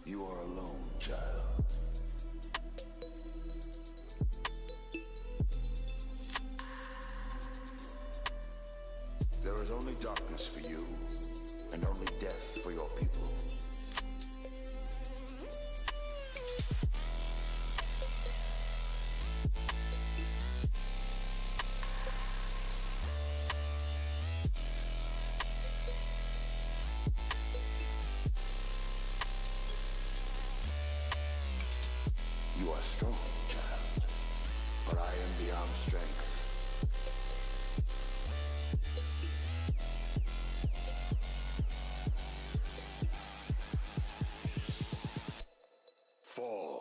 You are alone, child. There is only darkness for you, and only death for your people. You are strong, child, but I am beyond strength. Fall.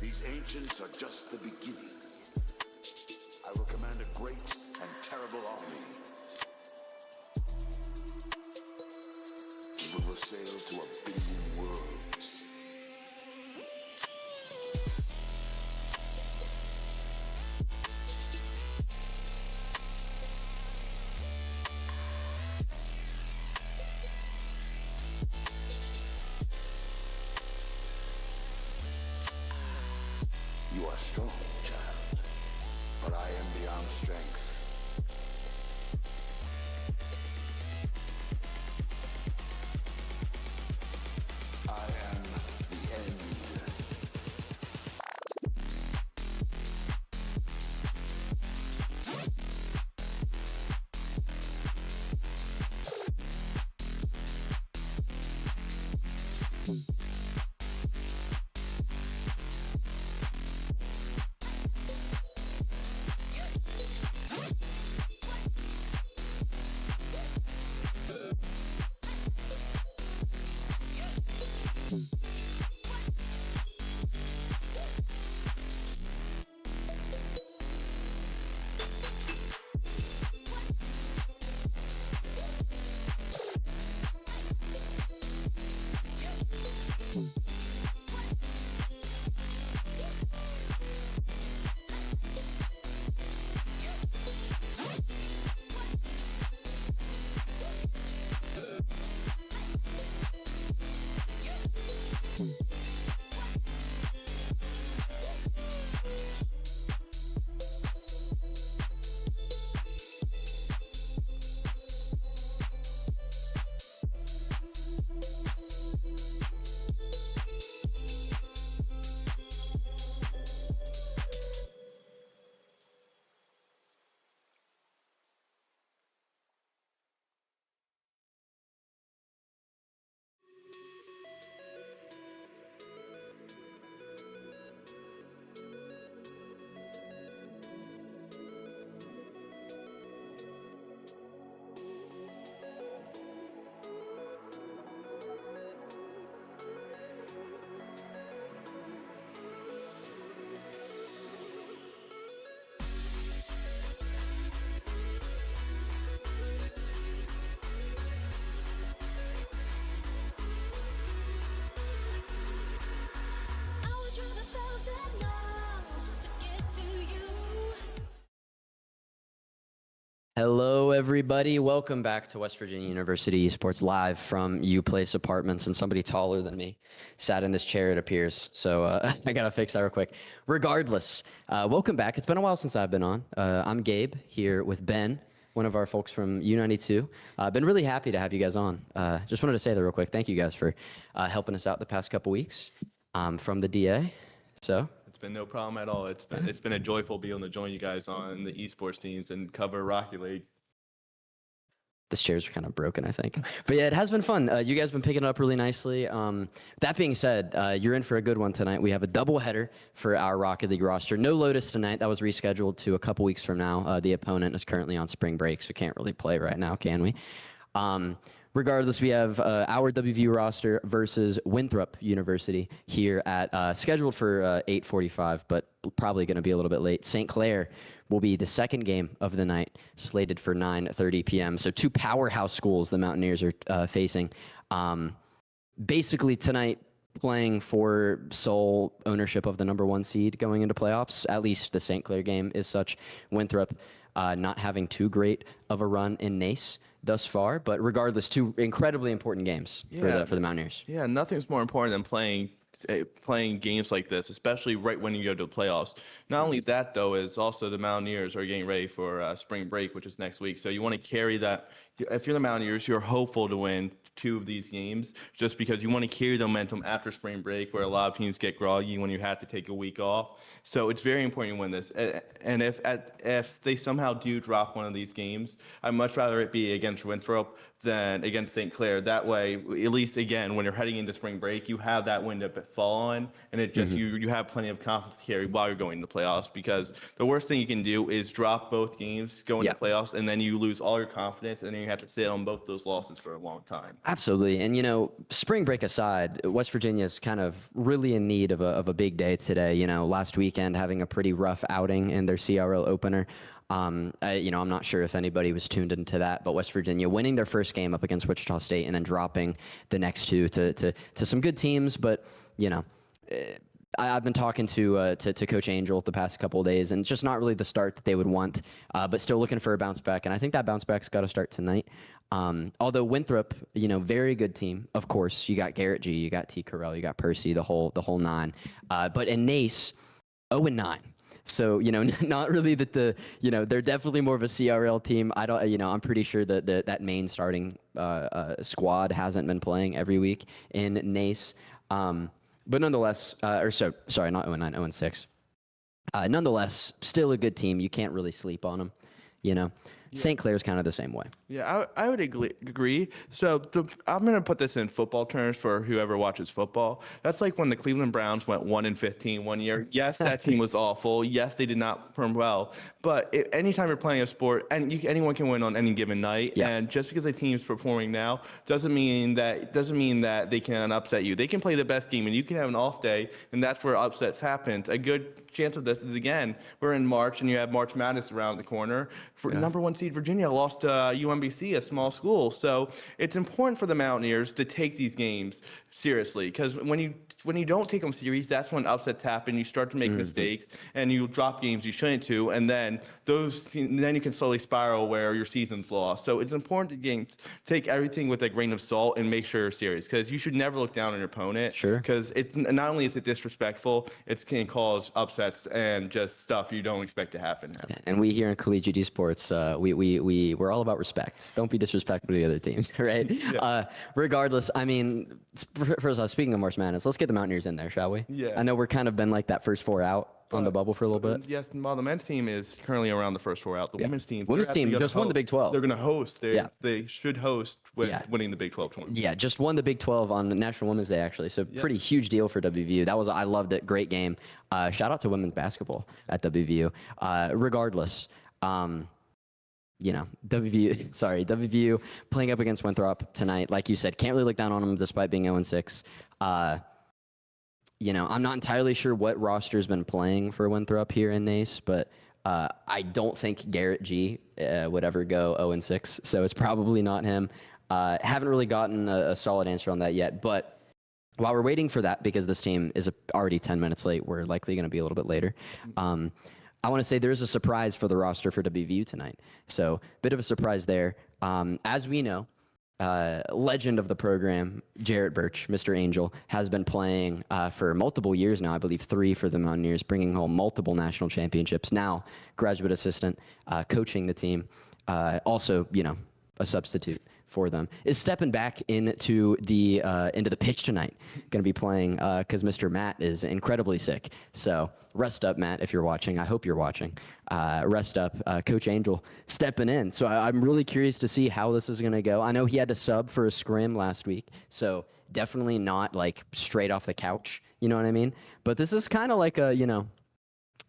These ancients are just the beginning. I will command a great and terrible army. We will sail to 1 billion worlds. You are strong, child, but I am beyond strength. I am the end. everybody. Welcome back to West Virginia University Esports Live from U-Place Apartments. And somebody taller than me sat in this chair, it appears. So I got to fix that real quick. Regardless, welcome back. It's been a while since I've been on. I'm Gabe here with Ben, one of our folks from U92. Been really happy to have you guys on. Just wanted to say that real quick. Thank you guys for helping us out the past couple weeks from the DA. So it's been no problem at all. It's been a joyful being able to join you guys on the esports teams and cover Rocket League. The chairs are kind of broken, I think. But yeah, it has been fun. You guys have been picking it up really nicely. That being said, you're in for a good one tonight. We have a doubleheader for our Rocket League roster. No Lotus tonight. That was rescheduled to a couple weeks from now. The opponent is currently on spring break, so can't really play right now, can we? Regardless, we have our WVU roster versus Winthrop University here at scheduled for 8:45, but probably going to be a little bit late. St. Clair will be the second game of the night, slated for 9:30 p.m. So two powerhouse schools the Mountaineers are facing. Basically tonight, playing for sole ownership of the #1 seed going into playoffs. At least the St. Clair game is such. Winthrop not having too great of a run in NACE thus far, but regardless, two incredibly important games for the Mountaineers. Yeah, nothing's more important than playing games like this, especially right when you go to the playoffs. Not only that, though, is also the Mountaineers are getting ready for spring break, which is next week. So you want to carry that. If you're the Mountaineers, you're hopeful to win 2 of these games, just because you want to carry the momentum after spring break, where a lot of teams get groggy when you have to take a week off. So it's very important to win this. And if they somehow do drop one of these games, I'd much rather it be against Winthrop than against St. Clair. That way, at least again, when you're heading into spring break, you have that window to fall on, and it just you have plenty of confidence to carry while you're going to playoffs. Because the worst thing you can do is drop both games, go into playoffs, and then you lose all your confidence, and then you have to sit on both those losses for a long time. Absolutely. And, you know, spring break aside, West Virginia is kind of really in need of a big day today. You know, last weekend having a pretty rough outing in their CRL opener. I'm not sure if anybody was tuned into that, but West Virginia winning their first game up against Wichita State and then dropping the next two to some good teams. But, you know, I've been talking to Coach Angel the past couple of days, and it's just not really the start that they would want, but still looking for a bounce back. And I think that bounce back's got to start tonight. Although Winthrop, you know, very good team. Of course, you got Garrett G, you got T. Carell, you got Percy, the whole 9. But in NACE, 0-9. So, you know, not really that they're definitely more of a CRL team. I'm pretty sure that main starting squad hasn't been playing every week in NACE. But nonetheless, not 0-9, 0-6. Nonetheless, still a good team. You can't really sleep on them, you know. Yeah. St. Clair's kind of the same way. Yeah, I would agree. So I'm going to put this in football terms for whoever watches football. That's like when the Cleveland Browns went 1-15 one year. Yes, that team was awful. Yes, they did not perform well. But anytime you're playing a sport, and anyone can win on any given night. Yeah. And just because a team's performing now doesn't mean that they can upset you. They can play the best game, and you can have an off day, and that's where upsets happen. A good chance of this is, again, we're in March, and you have March Madness around the corner. For #1 seed Virginia lost to UMBC, a small school. So it's important for the Mountaineers to take these games seriously, because when you don't take them serious, that's when upsets happen. You start to make mistakes, and you drop games you shouldn't to, and then you can slowly spiral where your season's lost. So it's important to take everything with a grain of salt and make sure you're serious, because you should never look down on your opponent. Sure. Because it's not only is it disrespectful, it can cause upsets and just stuff you don't expect to happen. And we here in collegiate esports, we're all about respect. Don't be disrespectful to the other teams, right? Yeah. Regardless, I mean, first off, speaking of March Madness, let's get the Mountaineers in there, shall we? Yeah. I know we're kind of been like that first 4 out on the bubble for a little bit. Yes, well, the men's team is currently around the first 4 out. The women's team just won the Big 12. They're going to host. They should host winning the Big 12 tournament. Yeah, just won the Big 12 on National Women's Day, actually. So pretty huge deal for WVU. I loved it. Great game. Shout out to women's basketball at WVU. Regardless, you know, WVU playing up against Winthrop tonight. Like you said, can't really look down on them despite being 0-6. You know, I'm not entirely sure what roster's been playing for Winthrop here in NACE, but I don't think Garrett G would ever go 0-6, so it's probably not him. Haven't really gotten a solid answer on that yet, but while we're waiting for that, because this team is already 10 minutes late, we're likely going to be a little bit later. I want to say there's a surprise for the roster for WVU tonight. So bit of a surprise there. As we know, legend of the program, Jarrett Birch, Mr. Angel, has been playing for multiple years now, I believe 3 for the Mountaineers, bringing home multiple national championships. Now, graduate assistant, coaching the team, also, a substitute for them, is stepping back into the pitch tonight. Going to be playing because Mr. Matt is incredibly sick. So rest up, Matt, if you're watching. I hope you're watching. Rest up, Coach Angel stepping in. So I'm really curious to see how this is going to go. I know he had to sub for a scrim last week, so definitely not like straight off the couch. You know what I mean? But this is kind of like a,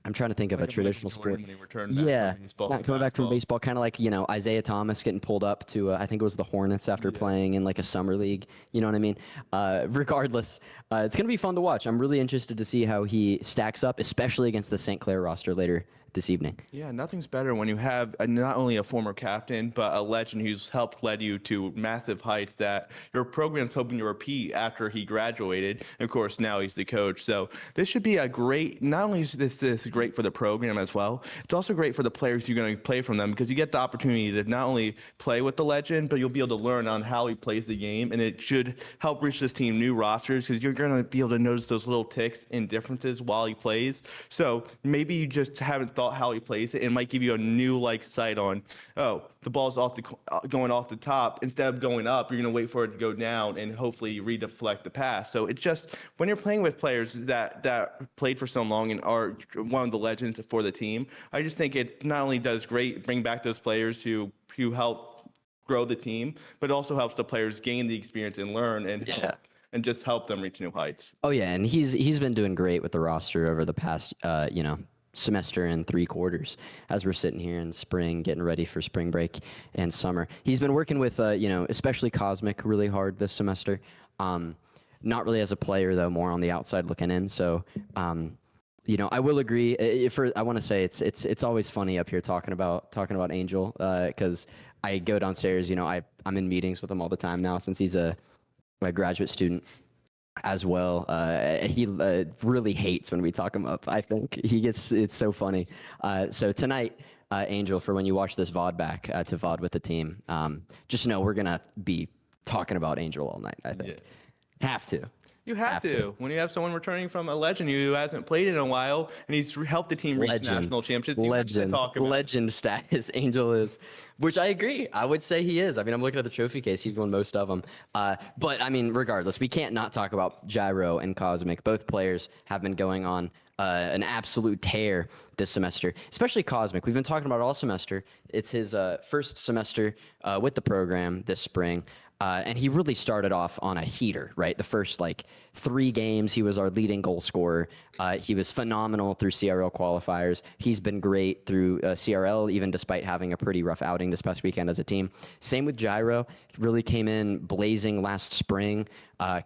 I'm trying to think of a traditional sport. Yeah, coming back from baseball, kind of like, Isaiah Thomas getting pulled up to, I think it was the Hornets after playing in like a summer league. You know what I mean? Regardless, it's going to be fun to watch. I'm really interested to see how he stacks up, especially against the St. Clair roster later this evening. Yeah, nothing's better when you have not only a former captain, but a legend who's led you to massive heights that your program's hoping to repeat after he graduated. And of course, now he's the coach. So this should be a great, not only is this great for the program as well, it's also great for the players you're going to play from them, because you get the opportunity to not only play with the legend, but you'll be able to learn on how he plays the game. And it should help reach this team new rosters, because you're going to be able to notice those little ticks and differences while he plays. So maybe you just haven't thought how he plays it, and might give you a new sight on, the ball's going off the top. Instead of going up, you're going to wait for it to go down and hopefully redeflect the pass. So it's just, when you're playing with players that played for so long and are one of the legends for the team, I just think it not only does great bring back those players who help grow the team, but also helps the players gain the experience and learn and just help them reach new heights. Oh yeah, and he's been doing great with the roster over the past semester and 3 quarters as we're sitting here in spring getting ready for spring break and summer. He's been working with especially Cosmic really hard this semester. Not really as a player though, more on the outside looking in. So I will agree. I want to say it's always funny up here talking about Angel, because I go downstairs. I'm in meetings with him all the time now since he's a graduate student as well. He really hates when we talk him up. I think it's so funny. So tonight, Angel, for when you watch this VOD back to VOD with the team, just know we're gonna be talking about Angel all night. I think have to. You have to. When you have someone returning from a legend who hasn't played in a while, and he's helped the team reach national championships, you have to talk about. Legend status, Angel is, which I agree. I would say he is. I mean, I'm looking at the trophy case. He's won most of them. But, I mean, regardless, we can't not talk about Gyro and Cosmic. Both players have been going on an absolute tear this semester, especially Cosmic. We've been talking about it all semester. It's his first semester with the program this spring. And he really started off on a heater, right? The first 3 games, he was our leading goal scorer. He was phenomenal through CRL qualifiers. He's been great through CRL, even despite having a pretty rough outing this past weekend as a team. Same with Gyro. He really came in blazing last spring,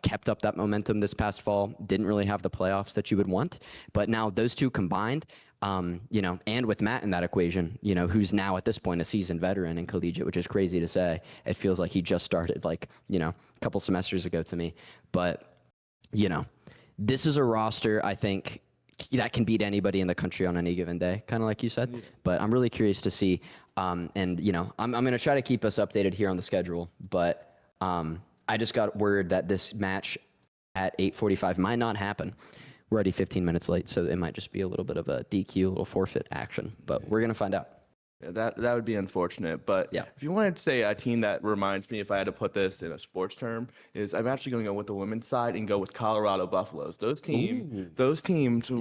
kept up that momentum this past fall. Didn't really have the playoffs that you would want. But now those two combined, and with Matt in that equation, who's now at this point a seasoned veteran in collegiate, which is crazy to say. It feels like he just started a couple semesters ago to me. But, this is a roster, I think, that can beat anybody in the country on any given day, kind of like you said. Yeah. But I'm really curious to see. I'm going to try to keep us updated here on the schedule. But I just got word that this match at 8:45 might not happen. We're already 15 minutes late, so it might just be a little bit of a DQ, a little forfeit action. But we're going to find out. Yeah, that would be unfortunate. But if you wanted to say a team that reminds me, if I had to put this in a sports term, is I'm actually going to go with the women's side and go with Colorado Buffaloes. Those teams,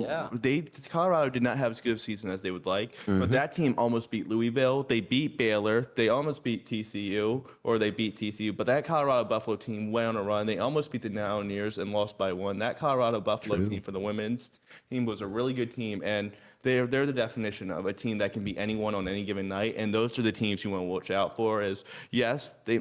Colorado did not have as good a season as they would like, but that team almost beat Louisville. They beat Baylor. They almost beat TCU, or they beat TCU. But that Colorado Buffalo team went on a run. They almost beat the Mountaineers and lost by 1. That Colorado Buffalo team for the women's team was a really good team, and they're the definition of a team that can beat anyone on any given night, and those are the teams you want to watch out for. Is they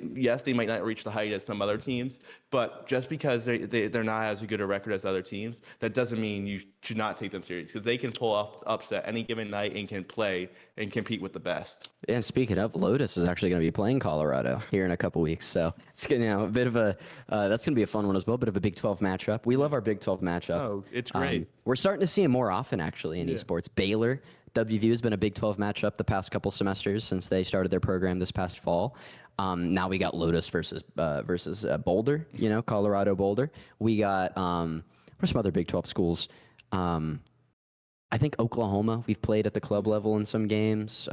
might not reach the height as some other teams, but just because they're not as good a record as other teams, that doesn't mean you should not take them serious, because they can pull off upset any given night and can play and compete with the best. And speaking of, Lotus is actually going to be playing Colorado here in a couple weeks, so it's a bit of a that's going to be a fun one as well. Bit of a Big 12 matchup. We love our Big 12 matchup. Oh, it's great. We're starting to see them more often actually in esports. Baylor WVU has been a Big 12 matchup the past couple semesters since they started their program this past fall. Now we got Lotus versus Boulder, Colorado Boulder. We got what are some other Big 12 schools? I think Oklahoma. We've played at the club level in some games.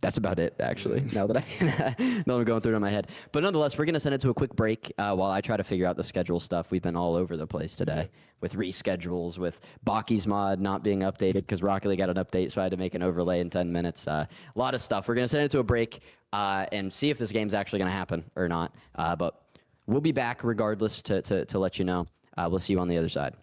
That's about it, actually, now that I'm going through it in my head. But nonetheless, we're going to send it to a quick break while I try to figure out the schedule stuff. We've been all over the place today with reschedules, with Baki's mod not being updated because Rocket League got an update, so I had to make an overlay in 10 minutes. A lot of stuff. We're going to send it to a break and see if this game's actually going to happen or not. But we'll be back regardless to let you know. We'll see you on the other side.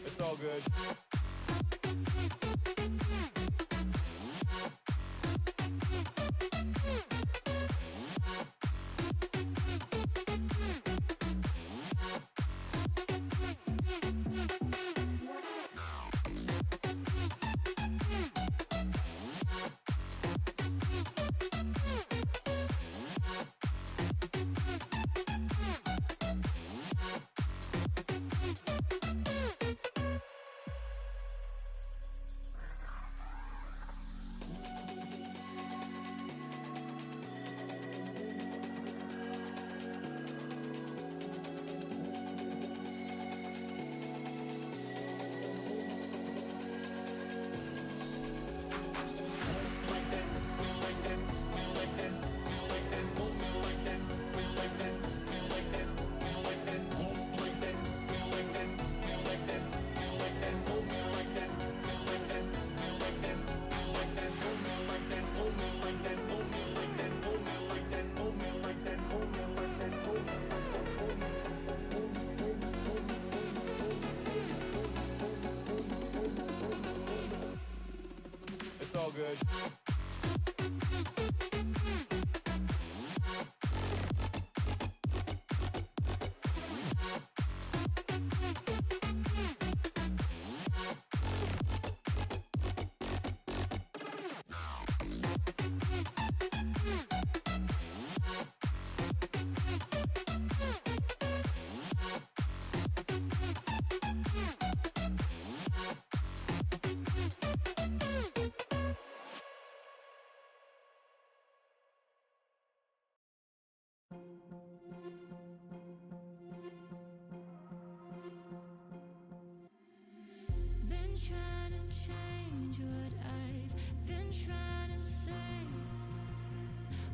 It's all good. It's all good. Been trying to change what I've been trying to say.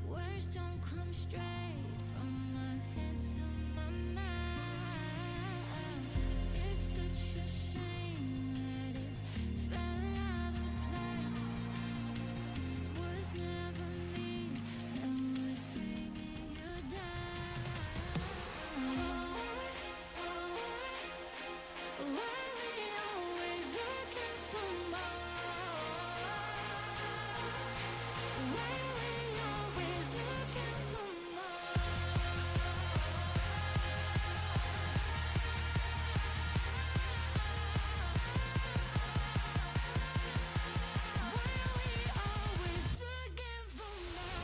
Words don't come straight from my head to my mouth. It's such a shame that it fell out of place. Was never me that was bringing you down. Why we always looking for more? Why we always looking for more? Why we always looking for more?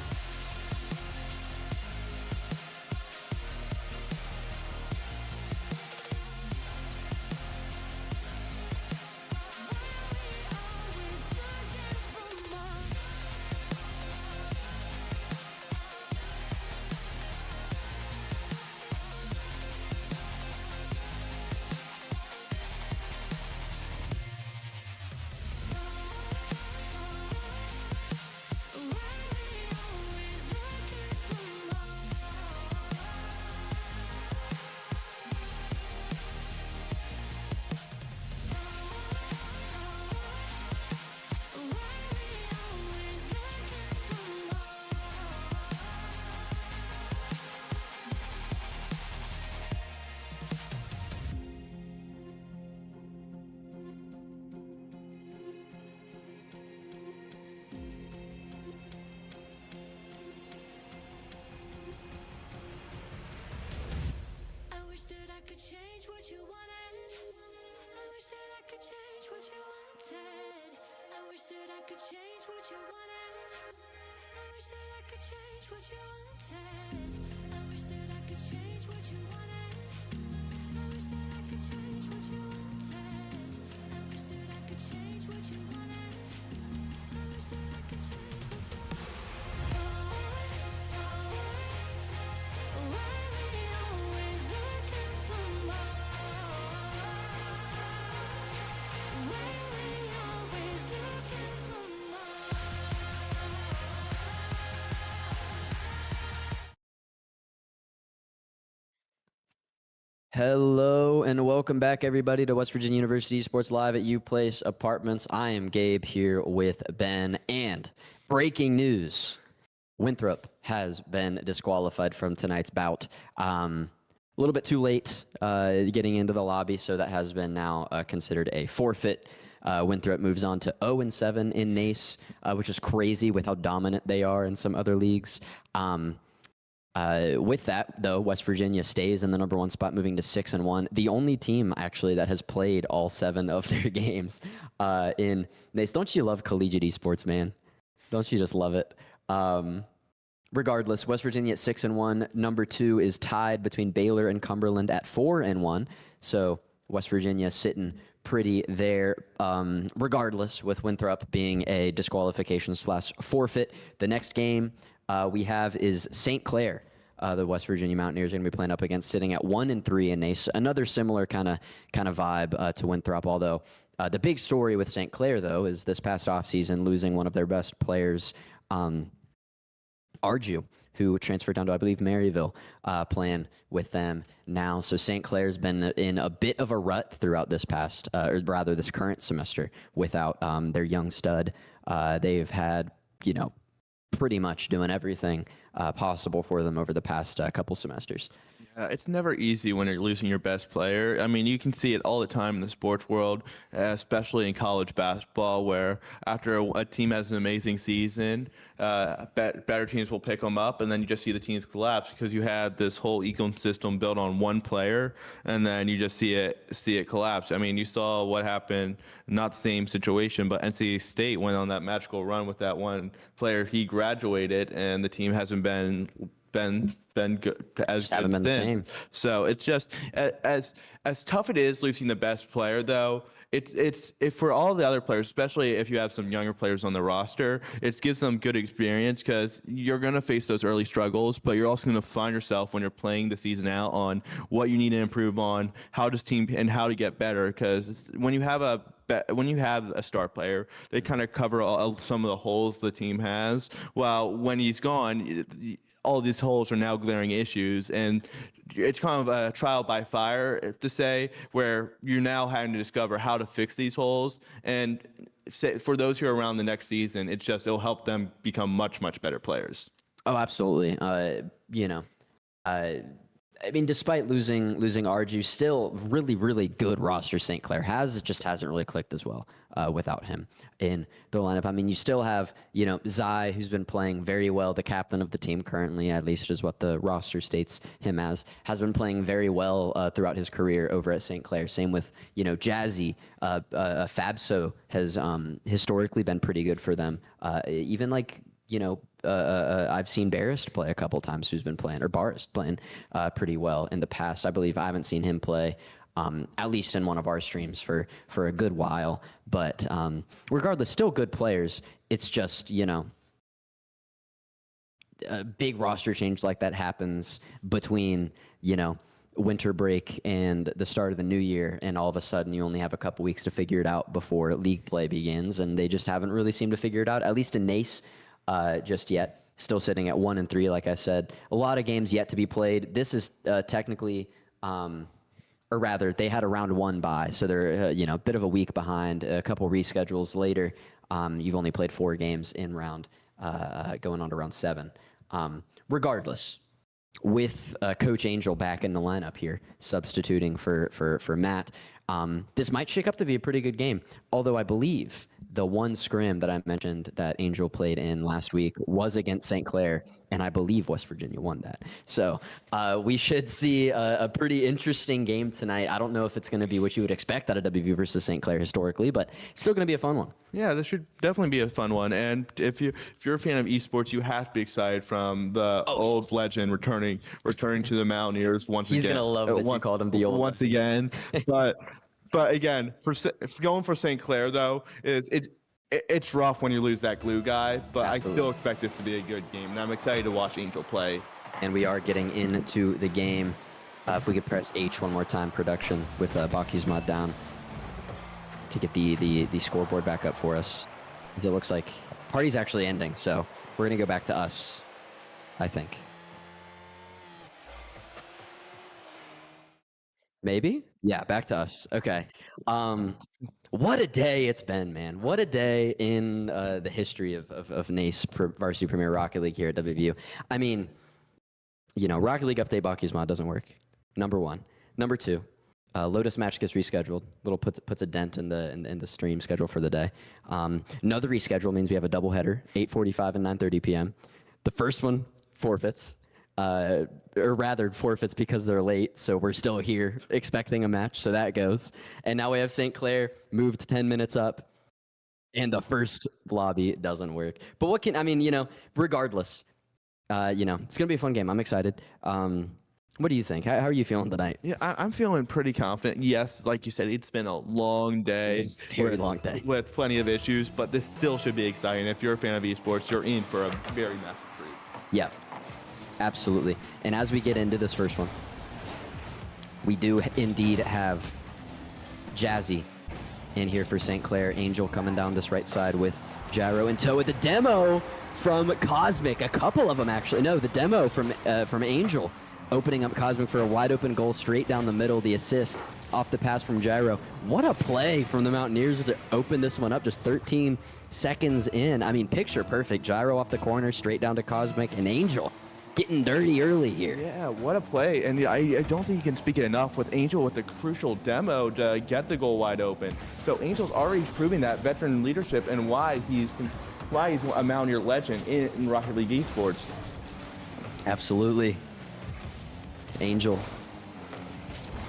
Always looking for more. Why we always looking for more? Why we always looking for I wish that I could change what you wanted. I wish that I could change what you wanted. I wish that I could change what you wanted. I wish that I could change what you wanted. I wish that I could change what you wanted. I wish that I could change what you wanted. I wish that I could change what you wanted. I wish that I could change what you Why we always looking for more? Why we always looking for more? Hello and welcome back, everybody, to West Virginia University Sports Live at U Place Apartments. I am Gabe here with Ben, and breaking news: Winthrop has been disqualified from tonight's bout. A little bit too late getting into the lobby, so that has been now considered a forfeit. Winthrop moves on to 0-7 in NACE, which is crazy with how dominant they are in some other leagues. With that, though, West Virginia stays in the number 1 spot, moving to 6-1. The only team, actually, that has played all 7 of their games in NACE. Don't you love collegiate esports, man? Don't you just love it? Regardless, West Virginia at 6-1. Number 2 is tied between Baylor and Cumberland at 4-1. So West Virginia sitting pretty there. Regardless, with Winthrop being a disqualification/forfeit. The next game we have is St. Clair. The West Virginia Mountaineers are going to be playing up against, sitting at 1-3 in NACE. Another similar kind of vibe to Winthrop, although the big story with St. Clair, though, is this past offseason losing one of their best players, Arju, who transferred down to, I believe, Maryville, playing with them now. So St. Clair's been in a bit of a rut throughout this past, or rather this current semester, without their young stud. They've had, pretty much doing everything possible for them over the past couple semesters. It's never easy when you're losing your best player. I mean, you can see it all the time in the sports world, especially in college basketball, where after a team has an amazing season, better teams will pick them up, and then you just see the teams collapse because you had this whole ecosystem built on one player, and then you just see it collapse. I mean, you saw what happened, not the same situation, but NC State went on that magical run with that one player. He graduated, and the team hasn't been good as haven't been the same. So it's just as tough it is losing the best player, though. It's for all the other players, especially if you have some younger players on the roster, it gives them good experience because you're going to face those early struggles, but you're also going to find yourself when you're playing the season out on what you need to improve on, how does team and how to get better. Because when you have a star player, they kind of cover some of the holes the team has. While when he's gone, all these holes are now glaring issues, and it's kind of a trial by fire, to say, where you're now having to discover how to fix these holes. And for those who are around the next season, it'll help them become much, much better players. Oh, absolutely. I mean, despite losing Arju, still really, really good roster St. Clair has. It just hasn't really clicked as well without him in the lineup. I mean, you still have, Zai, who's been playing very well, the captain of the team currently, at least is what the roster states him as, has been playing very well throughout his career over at St. Clair. Same with, Jazzy. Fabso has historically been pretty good for them. Even like, I've seen Barrist play a couple times, who's been playing, or Barrist playing pretty well in the past. I believe I haven't seen him play, at least in one of our streams, for a good while. But regardless, still good players. It's just, a big roster change like that happens between, winter break and the start of the new year, and all of a sudden you only have a couple weeks to figure it out before league play begins, and they just haven't really seemed to figure it out, at least in NACE. Just yet. Still sitting at 1-3, like I said. A lot of games yet to be played. This is technically, or rather, they had a round 1 bye, so they're a bit of a week behind. A couple reschedules later, you've only played 4 games in round, going on to round 7. Regardless, with Coach Angel back in the lineup here, substituting for Matt, this might shake up to be a pretty good game. Although I believe the one scrim that I mentioned that Angel played in last week was against St. Clair, and I believe West Virginia won that. So we should see a pretty interesting game tonight. I don't know if it's going to be what you would expect out of WVU versus St. Clair historically, but it's still going to be a fun one. Yeah, this should definitely be a fun one. And if you're a fan of esports, you have to be excited from the old legend returning to the Mountaineers once again. He's gonna love that you called him the old once again. But again, going for St. Clair though, it's rough when you lose that glue guy. But absolutely. I still expect this to be a good game, and I'm excited to watch Angel play. And we are getting into the game. If we could press H one more time, production, with Baki's mod down, to get the scoreboard back up for us. It looks like party's actually ending, so we're gonna go back to us, I think. Maybe? Yeah, back to us. Okay. What a day it's been, man. What a day in the history of NACE Varsity Premier Rocket League here at WVU. I mean, Rocket League Update Baku's mod doesn't work. Number one. Number two, Lotus match gets rescheduled. Little puts a dent in the stream schedule for the day. Another reschedule means we have a doubleheader, 8:45 and 9:30 p.m. The first one forfeits. Or rather forfeits because they're late, so we're still here expecting a match, so that goes. And now we have St. Clair moved 10 minutes up, and the first lobby doesn't work. But regardless, it's gonna be a fun game. I'm excited. What do you think? How are you feeling tonight? Yeah, I'm feeling pretty confident. Yes, like you said, it's been a long day. Very long day. With plenty of issues, but this still should be exciting. If you're a fan of esports, you're in for a very massive treat. Yeah. Absolutely. And as we get into this first one, we do indeed have Jazzy in here for St. Clair. Angel coming down this right side with Gyro in tow with the demo from Cosmic. A couple of them, actually. No, the demo from Angel opening up Cosmic for a wide open goal straight down the middle. The assist off the pass from Gyro. What a play from the Mountaineers to open this one up just 13 seconds in. I mean, picture perfect. Gyro off the corner, straight down to Cosmic, and Angel getting dirty early here. Yeah, what a play. And I don't think you can speak it enough with Angel with the crucial demo to get the goal wide open. So Angel's already proving that veteran leadership and why he's a Mountaineer legend in Rocket League esports. Absolutely. Angel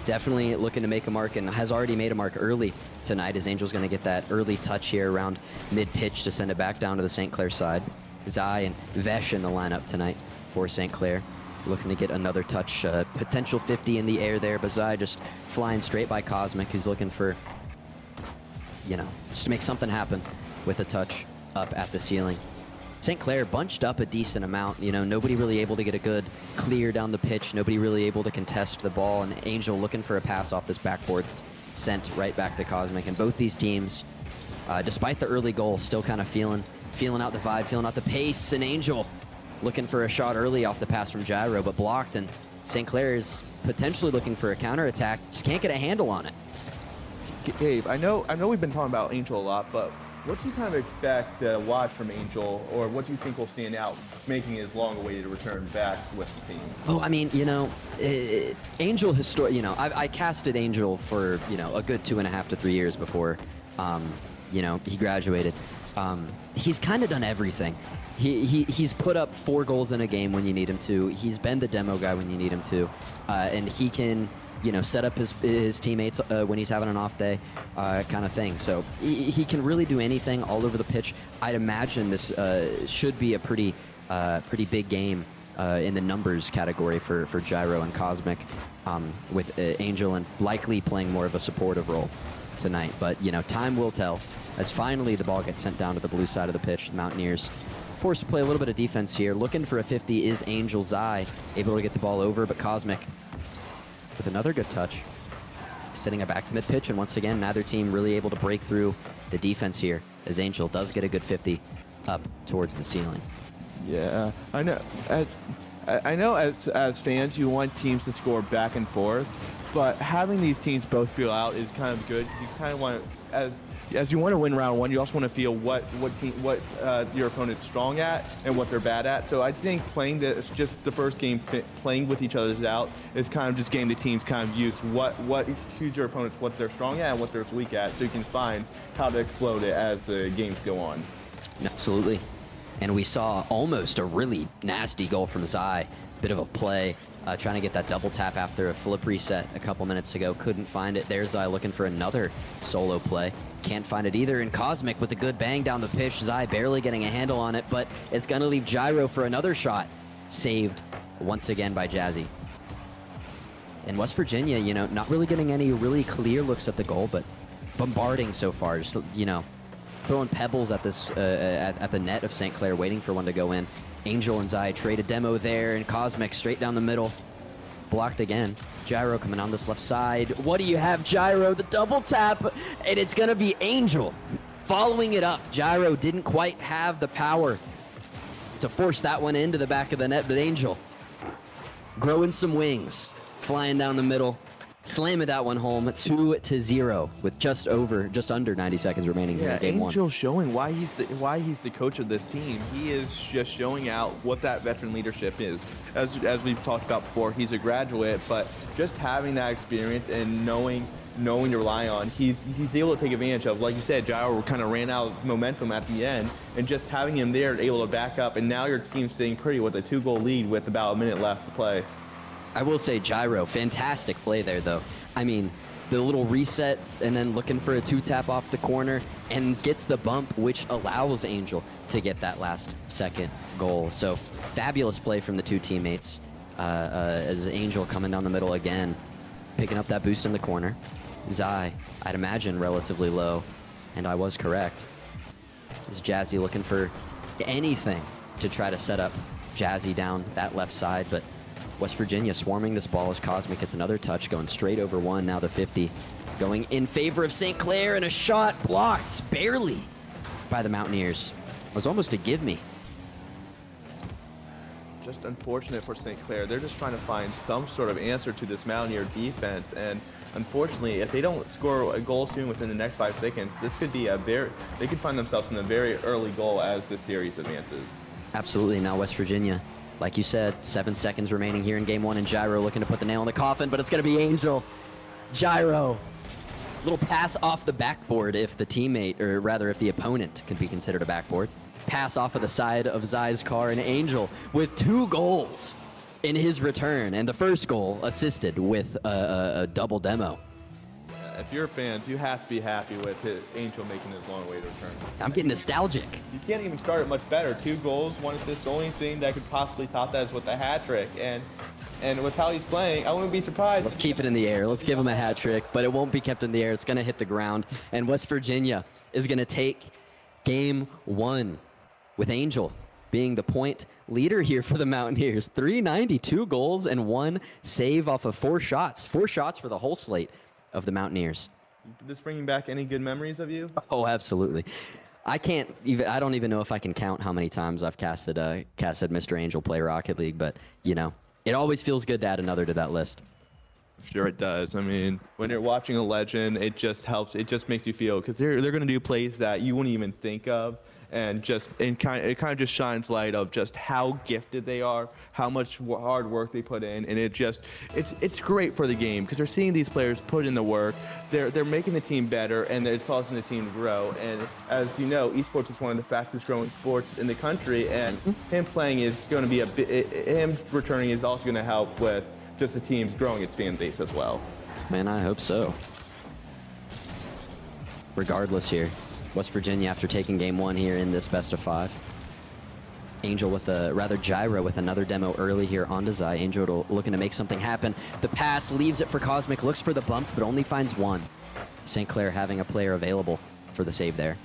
definitely looking to make a mark and has already made a mark early tonight, as Angel's going to get that early touch here around mid-pitch to send it back down to the St. Clair side. Zai and Vesh in the lineup tonight for St. Clair. Looking to get another touch, potential 50 in the air there, but Zai just flying straight by Cosmic, who's looking for, just to make something happen with a touch up at the ceiling. St. Clair bunched up a decent amount, nobody really able to get a good clear down the pitch, nobody really able to contest the ball, and Angel looking for a pass off this backboard, sent right back to Cosmic. And both these teams, despite the early goal, still kind of feeling out the vibe, feeling out the pace, and Angel looking for a shot early off the pass from Gyro, but blocked, and St. Clair is potentially looking for a counterattack. Just can't get a handle on it. Gabe, I know we've been talking about Angel a lot, but what do you kind of expect to watch from Angel, or what do you think will stand out making his long-awaited return back with the team? Oh, I mean, Angel I casted Angel for, a good 2.5 to 3 years before, he graduated. He's kind of done everything. He's put up 4 goals in a game when you need him to. He's been the demo guy when you need him to. And he can, set up his teammates when he's having an off day, kind of thing. So he can really do anything all over the pitch. I'd imagine this should be a pretty big game in the numbers category for Gyro and Cosmic, with Angel and likely playing more of a supportive role tonight. But, time will tell, as finally the ball gets sent down to the blue side of the pitch. The Mountaineers forced to play a little bit of defense here. Looking for a 50 is Angel. Zai able to get the ball over, but Cosmic with another good touch, sending it back to mid-pitch, and once again, neither team really able to break through the defense here, as Angel does get a good 50 up towards the ceiling. Yeah, I know. As fans, you want teams to score back and forth, but having these teams both feel out is kind of good. You kind of want to, as you want to win round one, you also want to feel what your opponent's strong at and what they're bad at. So I think playing just the first game, playing with each other's out, is kind of just getting the teams kind of used who's your opponents, what they're strong at and what they're weak at, so you can find how to explode it as the games go on. Absolutely. And we saw almost a really nasty goal from Zai. Bit of a play, trying to get that double tap after a flip reset a couple minutes ago. Couldn't find it. There's Zai looking for another solo play. Can't find it either. And Cosmic with a good bang down the pitch. Zai barely getting a handle on it, but it's going to leave Gyro for another shot. Saved once again by Jazzy. In West Virginia, not really getting any really clear looks at the goal, but bombarding so far. Just, throwing pebbles at this at the net of St. Clair, waiting for one to go in. Angel and Zai trade a demo there, and Cosmic straight down the middle. Blocked again. Gyro coming on this left side. What do you have, Gyro? The double tap, and it's going to be Angel following it up. Gyro didn't quite have the power to force that one into the back of the net, but Angel growing some wings, flying down the middle, Slamming that one home 2-0 with just under 90 seconds remaining here Yeah, in game one. Angel's showing why he's the coach of this team. He is just showing out what that veteran leadership is. As we've talked about before, he's a graduate, but just having that experience and knowing to rely on, he's able to take advantage of. Like you said, Gyro kind of ran out of momentum at the end, and just having him there able to back up, and now your team's staying pretty with a 2-goal lead with about a minute left to play. I will say Gyro, fantastic play there, though. I mean, the little reset and then looking for a 2-tap off the corner and gets the bump, which allows Angel to get that last second goal. So fabulous play from the two teammates as Angel coming down the middle again, picking up that boost in the corner. Zai, I'd imagine relatively low, and I was correct. Is Jazzy looking for anything to try to set up Jazzy down that left side, but West Virginia swarming this ball as Cosmic gets another touch, going straight over one. Now the 50 going in favor of St. Clair, and a shot blocked barely by the Mountaineers. It was almost a give me. Just unfortunate for St. Clair. They're just trying to find some sort of answer to this Mountaineer defense, and unfortunately, if they don't score a goal soon within the next 5 seconds, this could be they could find themselves in a very early goal as the series advances. Absolutely. Now West Virginia, like you said, 7 seconds remaining here in game one, and Gyro looking to put the nail in the coffin, but it's going to be Angel. Gyro. Little pass off the backboard if the teammate, or rather if the opponent can be considered a backboard. Pass off of the side of Zai's car, and Angel with 2 goals in his return, and the first goal assisted with a double demo. If you're fans, you have to be happy with Angel making his long-awaited return. I'm getting nostalgic. You can't even start it much better. 2 goals, 1 assist. The only thing that could possibly top that is with a hat trick. And with how he's playing, I wouldn't be surprised. Let's keep it in the air. Let's give him a hat trick, but it won't be kept in the air. It's going to hit the ground, and West Virginia is going to take game one with Angel being the point leader here for the Mountaineers. 392 goals and 1 save off of 4 shots. 4 shots for the whole slate of the Mountaineers. This bringing back any good memories of you? Oh, absolutely. I don't even know if I can count how many times I've casted Mr. Angel play Rocket League, but you know, it always feels good to add another to that list. Sure it does. I mean, when you're watching a legend, it just helps. It just makes you feel, because they're going to do plays that you wouldn't even think of, and it kind of just shines light of just how gifted they are, how much hard work they put in, and it's great for the game because they're seeing these players put in the work. They're making the team better, and it's causing the team to grow. And as you know, esports is one of the fastest growing sports in the country, and him playing is going to be him returning is also going to help with just the team's growing its fan base as well. Man, I hope so. Regardless here, West Virginia, after taking game one here in this best of 5. Angel with Gyro with another demo early here onto Zai. Angel looking to make something happen. The pass leaves it for Cosmic, looks for the bump, but only finds 1. St. Clair having a player available for the save there.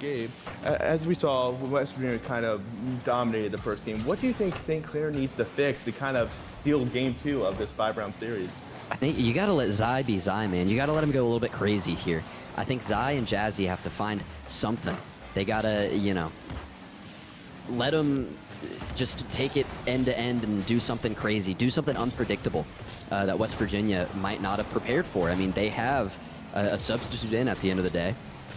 Gabe, as we saw, West Virginia kind of dominated the first game. What do you think St. Clair needs to fix to kind of steal game 2 of this 5-round series? I think you got to let Zai be Zai, man. You got to let him go a little bit crazy here. I think Zai and Jazzy have to find something. They got to, let them just take it end to end and do something crazy, do something unpredictable that West Virginia might not have prepared for. I mean, they have a substitute in at the end of the day.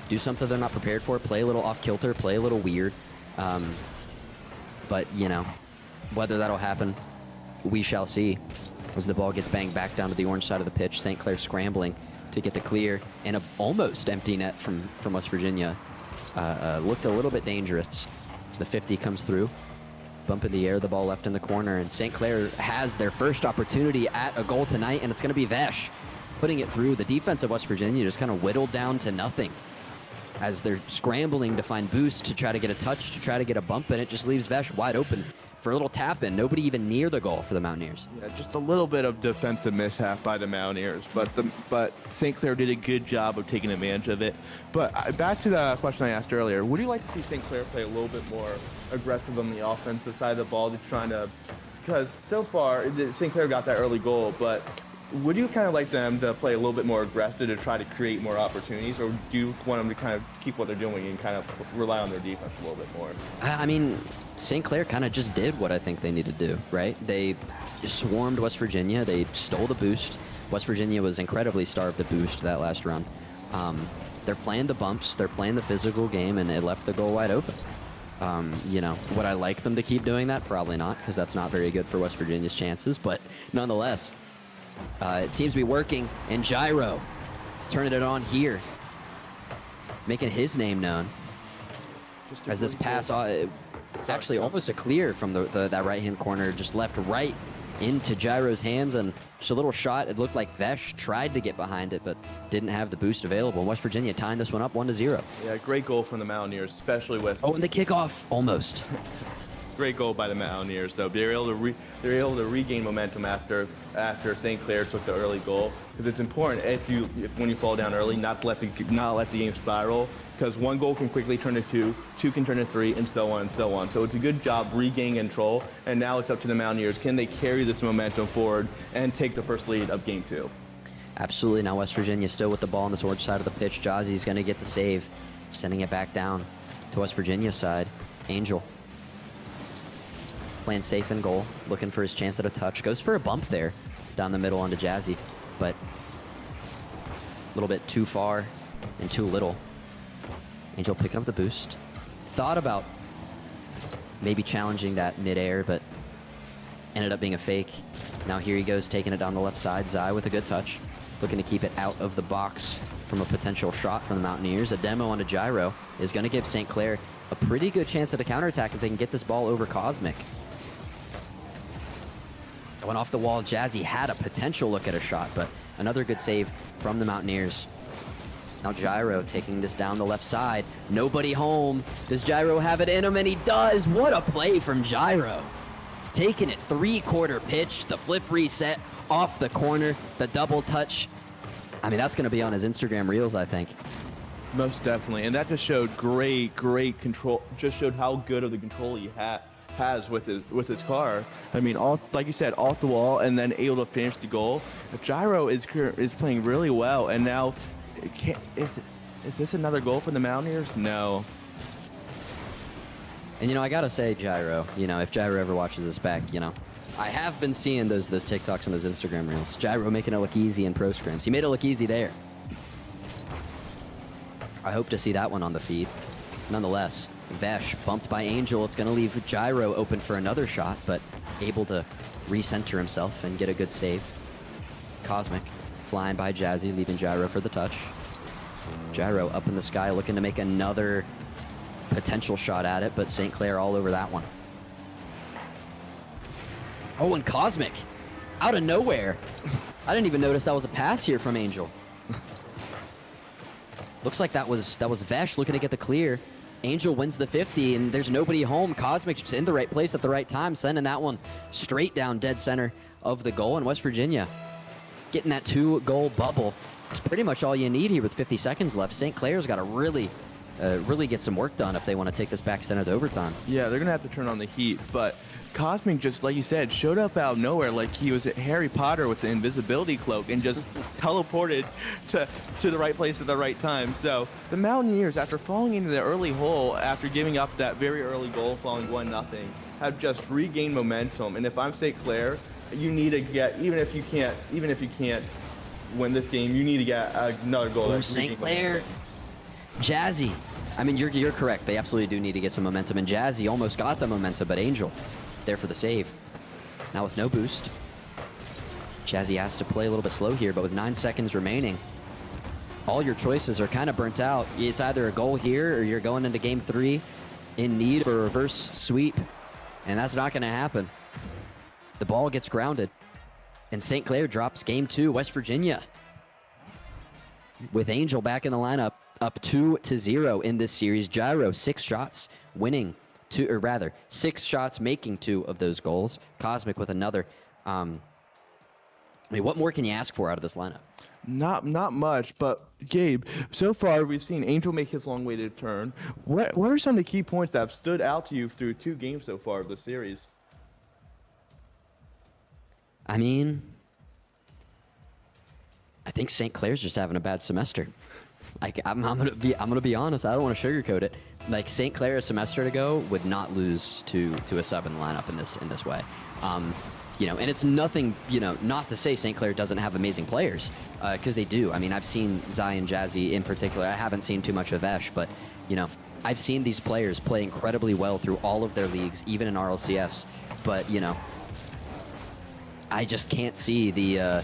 Do something they're not prepared for, play a little off kilter, play a little weird. But, whether that'll happen, we shall see. As the ball gets banged back down to the orange side of the pitch, St. Clair scrambling to get the clear, and an almost empty net from West Virginia. Looked a little bit dangerous as the 50 comes through. Bump in the air, the ball left in the corner, and St. Clair has their first opportunity at a goal tonight, and it's going to be Vesh putting it through. The defense of West Virginia just kind of whittled down to nothing as they're scrambling to find boost, to try to get a touch, to try to get a bump, and it just leaves Vesh wide open for a little tap-in. Nobody even near the goal for the Mountaineers. Yeah, just a little bit of defensive mishap by the Mountaineers, but St. Clair did a good job of taking advantage of it. But back to the question I asked earlier, would you like to see St. Clair play a little bit more aggressive on the offensive side of the ball, because so far St. Clair got that early goal, but would you kind of like them to play a little bit more aggressive to try to create more opportunities, or do you want them to kind of keep what they're doing and kind of rely on their defense a little bit more? I mean, St. Clair kind of just did what I think they need to do, right? They swarmed West Virginia. They stole the boost. West Virginia was incredibly starved to boost that last run. They're playing the bumps, they're playing the physical game, and it left the goal wide open. You know, would I like them to keep doing that? Probably not, because that's not very good for West Virginia's chances. But nonetheless, it seems to be working. And Gyro turning it on here, making his name known. As this pass, it's actually almost a clear from that right-hand corner, just left right into Gyro's hands, and just a little shot. It looked like Vesh tried to get behind it, but didn't have the boost available. And West Virginia tying this one up 1-0. Yeah, great goal from the Mountaineers, especially with. Oh, and the kickoff, almost. Great goal by the Mountaineers, though. They're able to regain momentum after St. Clair took the early goal, because it's important when you fall down early not let the game spiral, because one goal can quickly turn to two can turn to three, and so on and so on. So it's a good job regaining control, and now it's up to the Mountaineers. Can they carry this momentum forward and take the first lead of game 2? Absolutely. Now West Virginia still with the ball on this orange side of the pitch. Jazzy's going to get the save, sending it back down to West Virginia's side. Angel playing safe in goal, looking for his chance at a touch. Goes for a bump there down the middle onto Jazzy, but a little bit too far and too little. Angel picking up the boost. Thought about maybe challenging that midair, but ended up being a fake. Now here he goes, taking it down the left side. Zai with a good touch, looking to keep it out of the box from a potential shot from the Mountaineers. A demo onto Gyro is going to give St. Clair a pretty good chance at a counterattack if they can get this ball over Cosmic. Went off the wall. Jazzy had a potential look at a shot, but another good save from the Mountaineers. Now Gyro taking this down the left side. Nobody home. Does Gyro have it in him? And he does. What a play from Gyro. Taking it 3/4 pitch, the flip reset off the corner, the double touch. I mean, that's going to be on his Instagram Reels, I think. Most definitely, and that just showed great control. Just showed how good of the control he has with his car. I mean, like you said, off the wall and then able to finish the goal. Gyro is playing really well, and now is this another goal for the Mountaineers? No. And, you know, I got to say, Gyro, you know, if Gyro ever watches this back, you know, I have been seeing those TikToks and those Instagram Reels. Gyro making it look easy in pro scrims. He made it look easy there. I hope to see that one on the feed. Nonetheless, Vesh bumped by Angel. It's going to leave Gyro open for another shot, but able to recenter himself and get a good save. Cosmic flying by Jazzy, leaving Gyro for the touch. Gyro up in the sky looking to make another potential shot at it, but St. Clair all over that one. Oh, and Cosmic out of nowhere. I didn't even notice that was a pass here from Angel. Looks like that was Vesh looking to get the clear. Angel wins the 50, and there's nobody home. Cosmic just in the right place at the right time, sending that one straight down dead center of the goal. And West Virginia getting that 2-goal bubble. It's pretty much all you need here with 50 seconds left. St. Clair's got to really get some work done if they want to take this back center to overtime. Yeah, they're going to have to turn on the heat, but Cosmic, just like you said, showed up out of nowhere like he was Harry Potter with the invisibility cloak and just teleported to the right place at the right time. So the Mountaineers, after falling into the early hole, after giving up that very early goal, falling 1-0, have just regained momentum. And if I'm St. Clair, you need to get, even if you can't win this game, you need to get another goal. Oh, St. Clair, Jazzy. I mean, you're correct. They absolutely do need to get some momentum, and Jazzy almost got the momentum, but Angel there for the save. Now with no boost, Jazzy has to play a little bit slow here, but with 9 seconds remaining, all your choices are kind of burnt out. It's either a goal here or you're going into game 3 in need of a reverse sweep, and that's not going to happen. The ball gets grounded, and St. Clair drops game 2. West Virginia with Angel back in the lineup, up 2-0 in this series. Gyro 6 shots, winning 2, or rather 6 shots, making 2 of those goals. Cosmic with another. I mean, what more can you ask for out of this lineup? Not much, but Gabe, so far we've seen Angel make his long-awaited turn. What are some of the key points that have stood out to you through 2 games so far of the series? I mean, I think St. Clair's just having a bad semester. Like, I'm gonna be honest. I don't want to sugarcoat it. Like, St. Clair a semester ago would not lose to a sub in the lineup in this way. And it's nothing, not to say St. Clair doesn't have amazing players, because they do. I mean, I've seen Zai and Jazzy in particular. I haven't seen too much of Vesh, but, I've seen these players play incredibly well through all of their leagues, even in RLCS. But, I just can't see the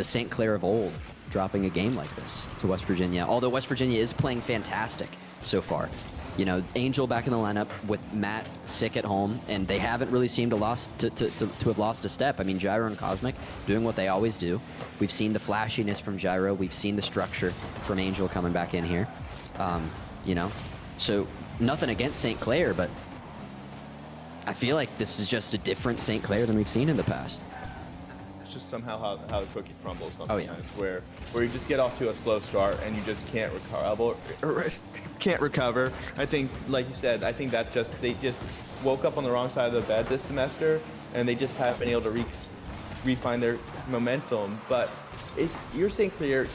St. Clair of old dropping a game like this to West Virginia. Although West Virginia is playing fantastic so far. Angel back in the lineup with Matt sick at home, and they haven't really seemed to have lost a step. I mean, Gyro and Cosmic doing what they always do. We've seen the flashiness from Gyro. We've seen the structure from Angel coming back in here. So nothing against St. Clair, but I feel like this is just a different St. Clair than we've seen in the past. It's just somehow how the cookie crumbles sometimes, Oh, yeah. where you just get off to a slow start and you just can't recover. I think, like you said, I think that they just woke up on the wrong side of the bed this semester, and they just haven't been able to refine their momentum. But if you're St. Clair,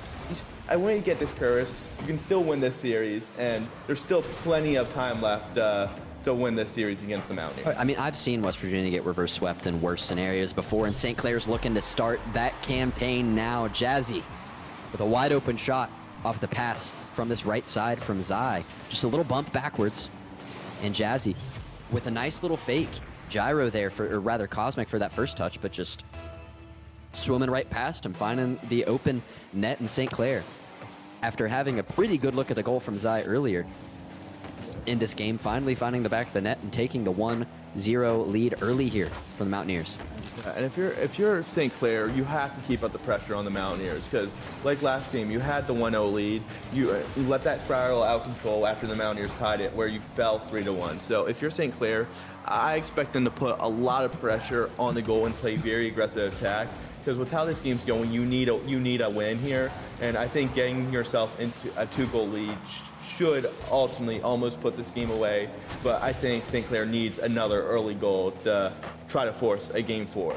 I want you to get discouraged. You can still win this series, and there's still plenty of time left to win this series against the Mountaineers. I mean, I've seen West Virginia get reverse swept in worse scenarios before, and St. Clair's looking to start that campaign now. Jazzy with a wide open shot off the pass from this right side from Zai. Just a little bump backwards, and Jazzy with a nice little fake. Gyro there, or rather Cosmic for that first touch, but just swimming right past him, finding the open net in St. Clair. After having a pretty good look at the goal from Zai earlier in this game, finally finding the back of the net and taking the 1-0 lead early here for the Mountaineers. And if you're St. Clair, you have to keep up the pressure on the Mountaineers, because like last game, you had the 1-0 lead. You let that spiral out of control after the Mountaineers tied it, where you fell 3-1. So if you're St. Clair, I expect them to put a lot of pressure on the goal and play very aggressive attack, because with how this game's going, you need a win here. And I think getting yourself into a 2-goal lead should ultimately almost put this game away. But I think St. Clair needs another early goal to try to force a game 4.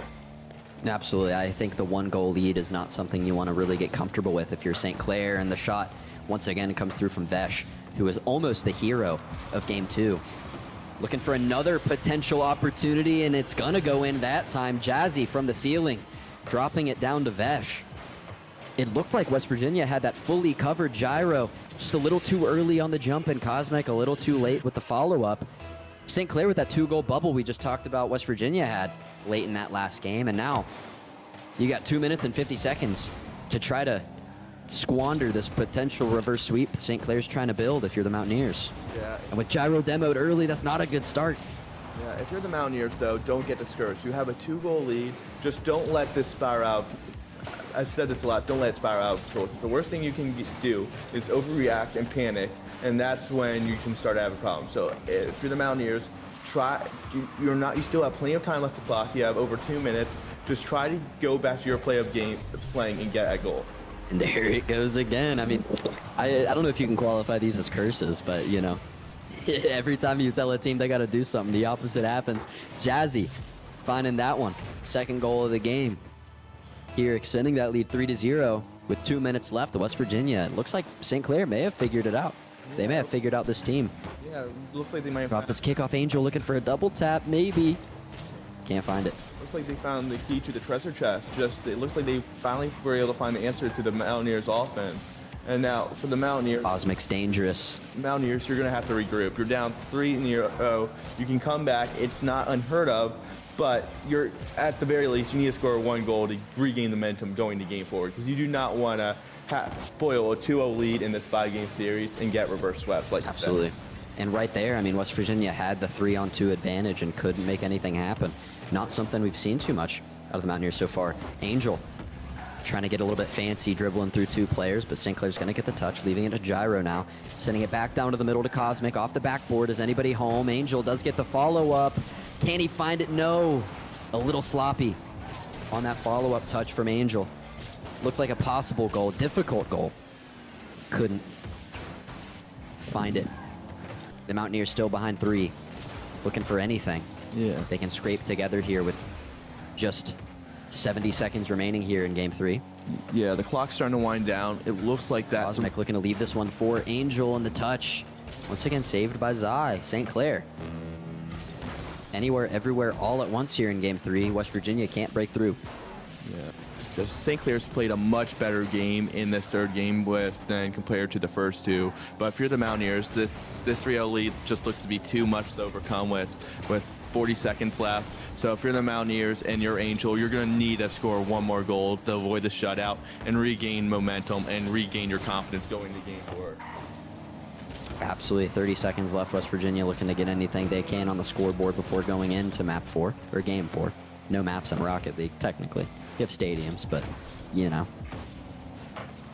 Absolutely. I think the 1-goal lead is not something you want to really get comfortable with if you're St. Clair, and the shot once again comes through from Vesh, who is almost the hero of game 2. Looking for another potential opportunity, and it's gonna go in that time. Jazzy from the ceiling, dropping it down to Vesh. It looked like West Virginia had that fully covered Gyro, just a little too early on the jump, and Cosmic a little too late with the follow-up. St. Clair with that 2-goal bubble we just talked about West Virginia had late in that last game, and now you got 2 minutes and 50 seconds to try to squander this potential reverse sweep St. Clair's trying to build if you're the Mountaineers. Yeah. And with Gyro demoed early, that's not a good start. Yeah, if you're the Mountaineers, though, don't get discouraged. You have a 2-goal lead. Just don't let this spiral out. I've said this a lot. Don't let it spiral out of control. The worst thing you can do is overreact and panic, and that's when you can start to have a problem. So if you're the Mountaineers, you still have plenty of time left to clock. You have over 2 minutes. Just try to go back to your playing and get a goal. And there it goes again. I mean, I don't know if you can qualify these as curses, but every time you tell a team they got to do something, the opposite happens. Jazzy finding that one. Second goal of the game. Here, extending that lead 3-0 with 2 minutes left to West Virginia. It looks like St. Clair may have figured it out. They may have figured out this team. Yeah, it looks like they might have. Drop this kickoff. Angel looking for a double tap, maybe. Can't find it. Looks like they found the key to the treasure chest. It looks like they finally were able to find the answer to the Mountaineers' offense. And now for the Mountaineers. Cosmic's dangerous. Mountaineers, you're going to have to regroup. You're down 3-0. You can come back. It's not unheard of, but you're at the very least, you need to score 1 goal to regain the momentum going to game 4, because you do not want to spoil a 2-0 lead in this 5-game series and get reverse swept, like Absolutely. you said. And right there, I mean, West Virginia had the 3-on-2 advantage and couldn't make anything happen. Not something we've seen too much out of the Mountaineers so far. Angel trying to get a little bit fancy, dribbling through 2 players, but St. Clair's going to get the touch, leaving it to Gyro now. Sending it back down to the middle to Cosmic, off the backboard. Is anybody home? Angel does get the follow-up. Can he find it? No. A little sloppy on that follow-up touch from Angel. Looked like a possible goal, difficult goal. Couldn't find it. The Mountaineers still behind 3, looking for anything. Yeah. They can scrape together here with just 70 seconds remaining here in game 3. Yeah, the clock's starting to wind down. It looks like that. Cosmic looking to leave this one for Angel, and the touch once again saved by Zai, St. Clair. anywhere, everywhere, all at once here in Game 3. West Virginia can't break through. Yeah. Just St. Clair's played a much better game in this third game than compared to the first two. But if you're the Mountaineers, this 3-0 lead just looks to be too much to overcome with 40 seconds left. So if you're the Mountaineers and you're Angel, you're going to need to score one more goal to avoid the shutout and regain momentum and regain your confidence going to Game 4. Absolutely. 30 seconds left. West Virginia looking to get anything they can on the scoreboard before going into map 4 or game 4. No maps in Rocket League, technically. You have stadiums, but you know,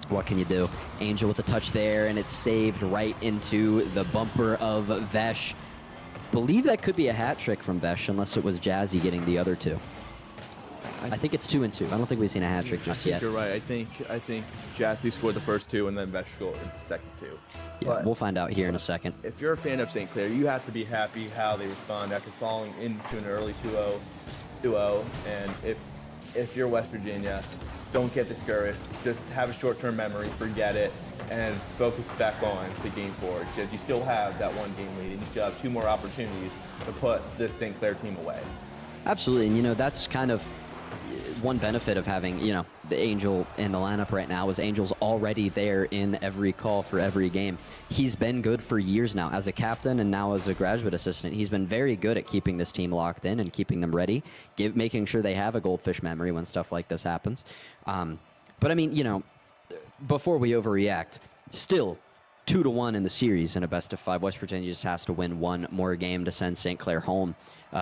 what can you do? Angel with a touch there, and it's saved right into the bumper of Vesh. Believe that could be a hat trick from Vesh, unless it was Jazzy getting the other two. I think it's 2 and 2. I don't think we've seen a hat trick just yet. You're right. I think Jazzy scored the first two, and then Vesh scored the second two. Yeah, But we'll find out here in a second. if you're a fan of St. Clair, you have to be happy how they respond after falling into an early 2-0, and if you're West Virginia, don't get discouraged. Just have a short-term memory, forget it, and focus back on to Game 4, because you still have that one game lead, and you still have 2 more opportunities to put this St. Clair team away. Absolutely, and you know, that's kind of one benefit of having, you know, the Angel in the lineup right now is Angel's already there in every call for every game. He's been good for years now as a captain and now as a graduate assistant. He's been very good at keeping this team locked in and keeping them ready, making sure they have a goldfish memory when stuff like this happens. But I mean, you know, before we overreact, still 2-1 in the series in a best of 5. West Virginia just has to win one more game to send St. Clair home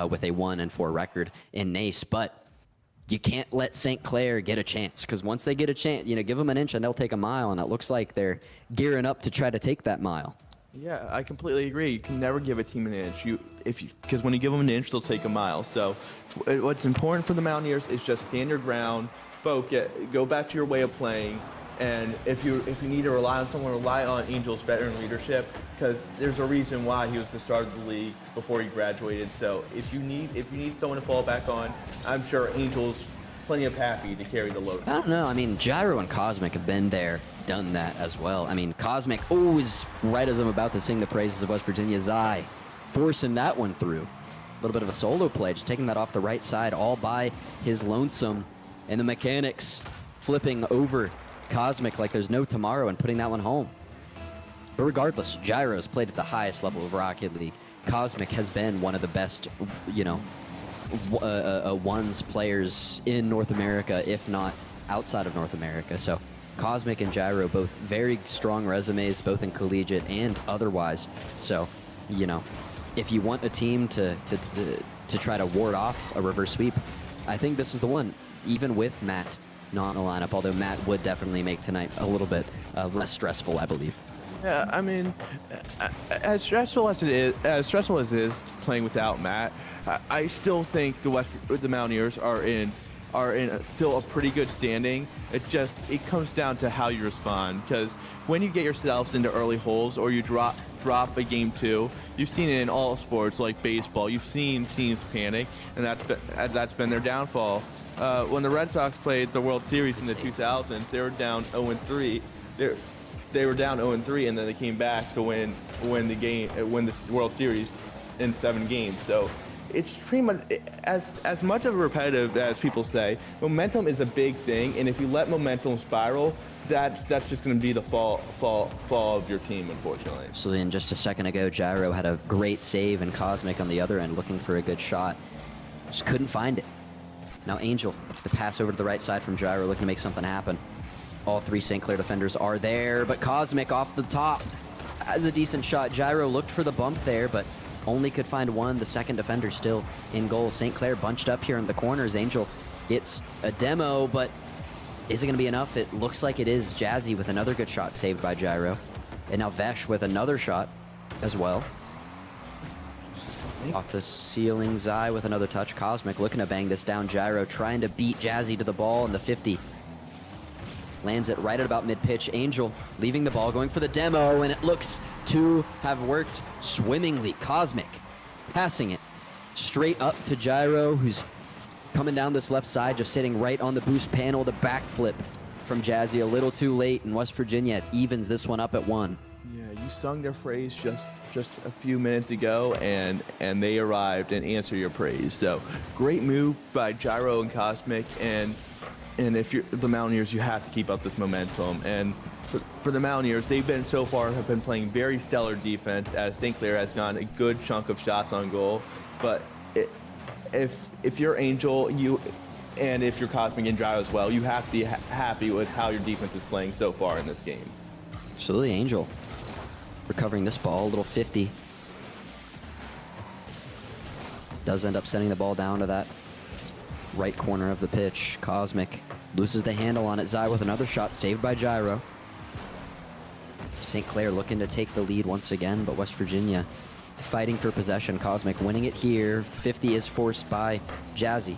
with a 1-4 record in NACE. But you can't let St. Clair get a chance, because once they get a chance, you know, give them an inch and they'll take a mile, and it looks like they're gearing up to try to take that mile. Yeah, I completely agree. You can never give a team an inch. Because when you give them an inch, they'll take a mile. So what's important for the Mountaineers is just stand your ground, focus, go back to your way of playing. And if you need to rely on someone, rely on Angel's veteran leadership, because there's a reason why he was the start of the league before he graduated. So if you need someone to fall back on, I'm sure Angel's plenty of happy to carry the load. I don't know. I mean, Gyro and Cosmic have been there, done that as well. I mean, Cosmic always, right as I'm about to sing the praises of West Virginia, Zai forcing that one through. A little bit of a solo play, just taking that off the right side all by his lonesome. And the mechanics flipping over Cosmic like there's no tomorrow and putting that one home. But regardless, Gyro's played at the highest level of Rocket League. Cosmic has been one of the best, you know, ones players in North America, if not outside of North America. So Cosmic and Gyro, both very strong resumes, both in collegiate and otherwise. So, you know, if you want a team to try to ward off a reverse sweep, I think this is the one, even with Matt not in the lineup, although Matt would definitely make tonight a little bit less stressful, I believe. Yeah, I mean, as stressful as it is playing without Matt, I still think the Mountaineers are in still a pretty good standing. It comes down to how you respond, because when you get yourselves into early holes or you drop a game 2, you've seen it in all sports like baseball. You've seen teams panic, and that's been their downfall. When the Red Sox played the World Series in the 2000s, they were down 0-3. They were down 0-3, and then they came back to win the World Series in 7 games. So it's pretty much as much of a repetitive as people say. Momentum is a big thing, and if you let momentum spiral, that's just going to be the fall of your team, unfortunately. Absolutely. And just a second ago, Gyro had a great save, and Cosmic on the other end looking for a good shot. Just couldn't find it. Now Angel, the pass over to the right side from Gyro, looking to make something happen. All 3 St. Clair defenders are there, but Cosmic off the top has a decent shot. Gyro looked for the bump there, but only could find one. The second defender still in goal. St. Clair bunched up here in the corners. Angel gets a demo, but is it going to be enough? It looks like it is. Jazzy with another good shot saved by Gyro. And now Vesh with another shot as well. Off the ceiling, Zai with another touch. Cosmic looking to bang this down. Gyro trying to beat Jazzy to the ball in the 50. Lands it right at about mid-pitch. Angel leaving the ball, going for the demo, and it looks to have worked swimmingly. Cosmic passing it straight up to Gyro, who's coming down this left side, just sitting right on the boost panel. The backflip from Jazzy a little too late, and West Virginia evens this one up at 1. Yeah, you sung their praise just a few minutes ago, and they arrived and answered your praise. So great move by Gyro and Cosmic, and if you're the Mountaineers, you have to keep up this momentum. And for the Mountaineers, they've been so far have been playing very stellar defense, as St. Clair has gotten a good chunk of shots on goal. But if you're Angel, and if you're Cosmic and Gyro as well, you have to be happy with how your defense is playing so far in this game. Absolutely, Angel. Recovering this ball, a little 50. Does end up sending the ball down to that right corner of the pitch. Cosmic loses the handle on it. Zai with another shot saved by Gyro. St. Clair looking to take the lead once again, but West Virginia fighting for possession. Cosmic winning it here. 50 is forced by Jazzy,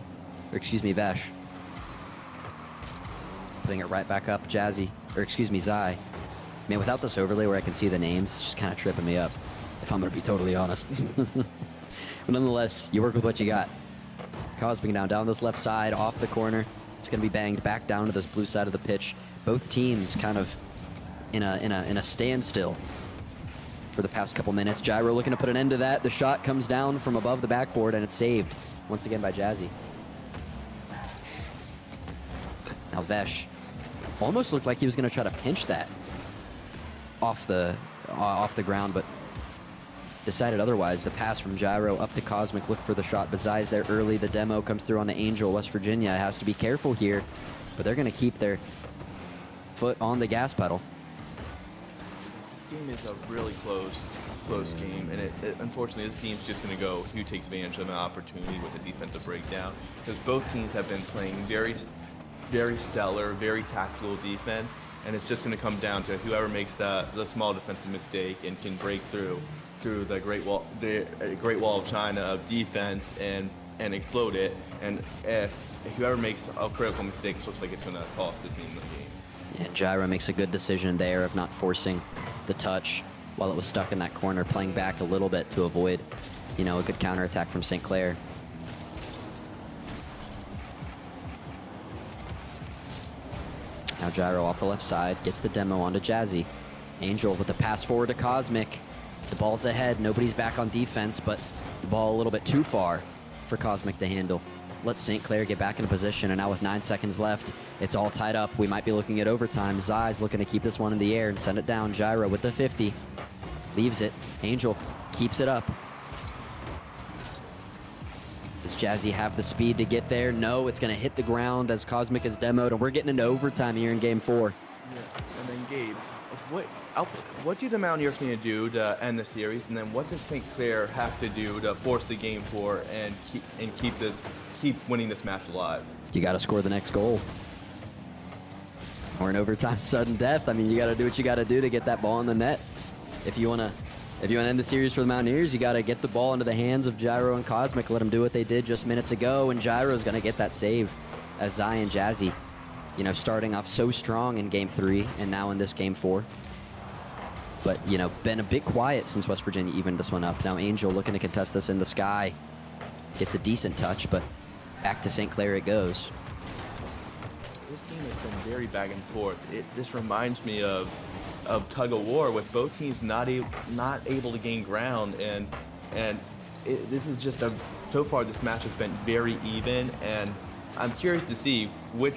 or excuse me, Vesh. Putting it right back up, Zai. Man, without this overlay where I can see the names, it's just kind of tripping me up, if I'm going to be totally honest. But nonetheless, you work with what you got. Cosmic now down this left side, off the corner. It's going to be banged back down to this blue side of the pitch. Both teams kind of in a standstill for the past couple minutes. Gyro looking to put an end to that. The shot comes down from above the backboard, and it's saved once again by Jazzy. Now Vesh almost looked like he was going to try to pinch that off the ground, but decided otherwise. The pass from Gyro up to Cosmic, look for the shot, but Zai's there early. The demo comes through on the Angel. West Virginia has to be careful here, but they're going to keep their foot on the gas pedal. This game is a really close game, and unfortunately this game's just going to go who takes advantage of an opportunity with a defensive breakdown, because both teams have been playing very stellar, very tactical defense, and it's just going to come down to whoever makes the small defensive mistake and can break through the Great Wall of China of defense and explode it. And if whoever makes a critical mistake, it looks like it's going to cost the team the game. And Gyro makes a good decision there of not forcing the touch while it was stuck in that corner, playing back a little bit to avoid, a good counterattack from St. Clair. Now Gyro off the left side, gets the demo onto Jazzy. Angel with the pass forward to Cosmic. The ball's ahead, nobody's back on defense, but the ball a little bit too far for Cosmic to handle. Let St. Clair get back in position, and now with 9 seconds left, it's all tied up. We might be looking at overtime. Zai's looking to keep this one in the air and send it down. Gyro with the 50. Leaves it. Angel keeps it up. Does Jazzy have the speed to get there? No, it's going to hit the ground as Cosmic is demoed, and we're getting into overtime here in Game 4. Yeah, and then Gabe, what do the Mountaineers need to do to end the series, and then what does St. Clair have to do to force the Game 4 and keep winning this match alive? You got to score the next goal. Or in overtime, sudden death. I mean, you got to do what you got to do to get that ball in the net. If you want to end the series for the Mountaineers, you got to get the ball into the hands of Gyro and Cosmic. Let them do what they did just minutes ago, and Gyro's going to get that save as Zai and Jazzy, starting off so strong in Game 3 and now in this Game 4. But, been a bit quiet since West Virginia evened this one up. Now Angel looking to contest this in the sky. Gets a decent touch, but back to St. Clair it goes. This game has been very back and forth. This reminds me of tug of war, with both teams not able to gain ground, and this is just so far this match has been very even, and I'm curious to see which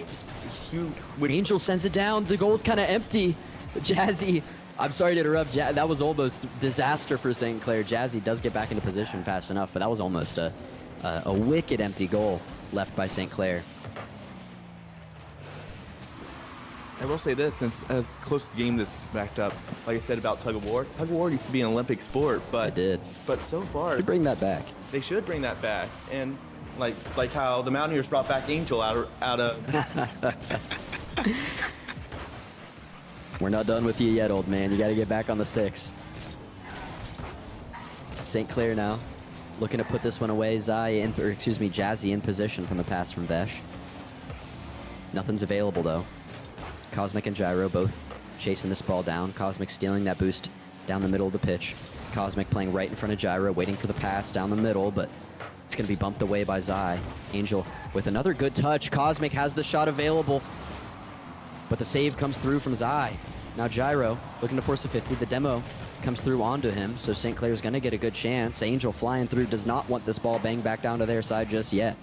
Angel sends it down. The goal's kind of empty. Jazzy, I'm sorry to interrupt. That was almost disaster for St. Clair. Jazzy does get back into position fast enough, but that was almost a wicked empty goal left by St. Clair. I will say this, since as close to the game this backed up, like I said about tug of war used to be an Olympic sport, but It did. But so far, Should bring that back. they should bring that back, and like how the Mountaineers brought back Angel out of. We're not done with you yet, old man. You got to get back on the sticks. St. Clair now looking to put this one away. Jazzy in position from the pass from Vesh. Nothing's available though. Cosmic and Gyro both chasing this ball down. Cosmic stealing that boost down the middle of the pitch. Cosmic playing right in front of Gyro, waiting for the pass down the middle, but it's going to be bumped away by Zai. Angel with another good touch. Cosmic has the shot available, but the save comes through from Zai. Now Gyro looking to force a 50. The demo comes through onto him, so St. Clair's going to get a good chance. Angel flying through, does not want this ball banged back down to their side just yet.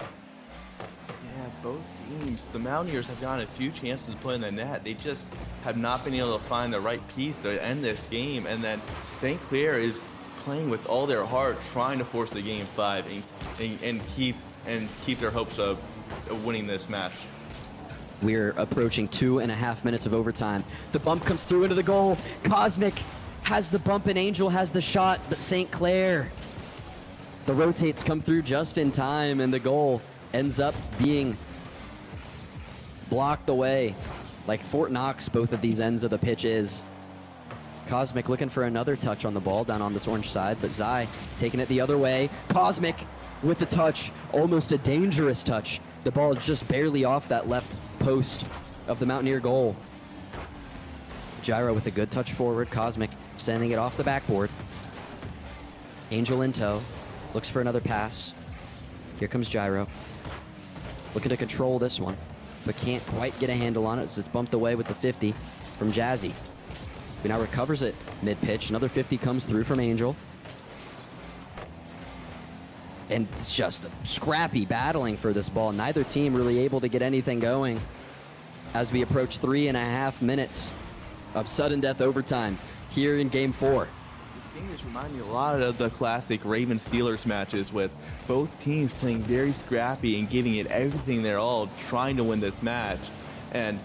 Yeah, both teams. The Mountaineers have gotten a few chances to play in the net. They just have not been able to find the right piece to end this game. And then St. Clair is playing with all their heart, trying to force the game 5 and keep their hopes of winning this match. We're approaching 2.5 minutes of overtime. The bump comes through into the goal. Cosmic has the bump and Angel has the shot, but St. Clair, the rotates come through just in time, and the goal ends up being blocked away. Like Fort Knox, both of these ends of the pitch is. Cosmic looking for another touch on the ball down on this orange side, but Zai taking it the other way. Cosmic with the touch, almost a dangerous touch. The ball is just barely off that left post of the Mountaineer goal. Gyro with a good touch forward. Cosmic sending it off the backboard. Angel in tow, looks for another pass. Here comes Gyro, looking to control this one, but can't quite get a handle on it as it's bumped away with the 50 from Jazzy, who now recovers it mid-pitch. Another 50 comes through from Angel. And it's just scrappy battling for this ball. Neither team really able to get anything going as we approach 3.5 minutes of sudden death overtime here in Game 4. Thing is reminding me a lot of the classic Ravens-Steelers matches, with both teams playing very scrappy and giving it everything they're all, trying to win this match. And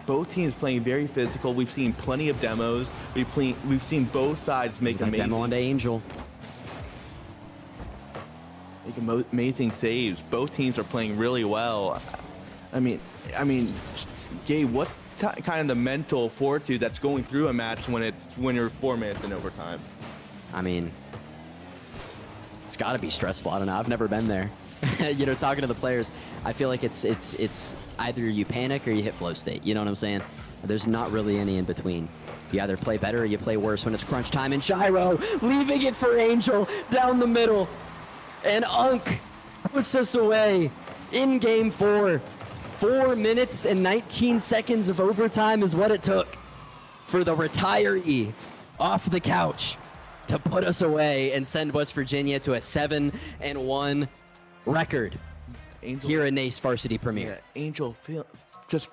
both teams playing very physical. We've seen plenty of demos. We've seen both sides make Demo onto Angel. amazing saves. Both teams are playing really well. I mean, Gabe, what's kind of the mental fortitude that's going through a match when you're 4 minutes in overtime? I mean, it's got to be stressful. I don't know. I've never been there. You know, talking to the players, I feel like it's either you panic or you hit flow state. You know what I'm saying? There's not really any in between. You either play better or you play worse when it's crunch time. And Gyro leaving it for Angel down the middle. And Unk puts us away in Game 4. 4 minutes and 19 seconds of overtime is what it took for the retiree off the couch to put us away and send West Virginia to a 7-1 record here in NACE Varsity Premier. Yeah, Angel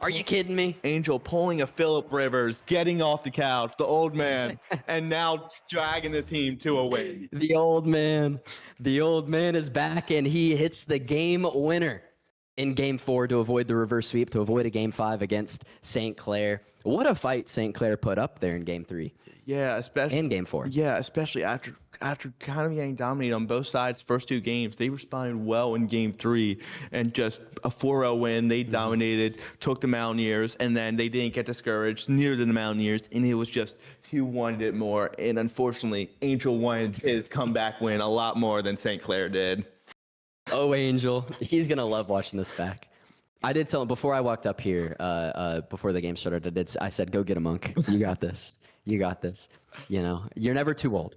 Are you kidding me? Angel pulling a Phillip Rivers, getting off the couch, the old man, and now dragging the team to a win. The old man is back, and he hits the game winner in Game 4 to avoid the reverse sweep, to avoid a Game 5 against St. Clair. What a fight St. Clair put up there in Game 3. Yeah, especially in Game 4. Yeah, especially after kind of getting dominated on both sides first 2 games. They responded well in Game 3, and just a 4-0 win. They dominated, took the Mountaineers, and then they didn't get discouraged, neither did the Mountaineers, and it was just who wanted it more. And unfortunately, Angel wanted his comeback win a lot more than St. Clair did. Oh, Angel. He's going to love watching this back. I did tell him before I walked up here, before the game started, I said, go get a Monk. You got this. You got this. You know, you're never too old.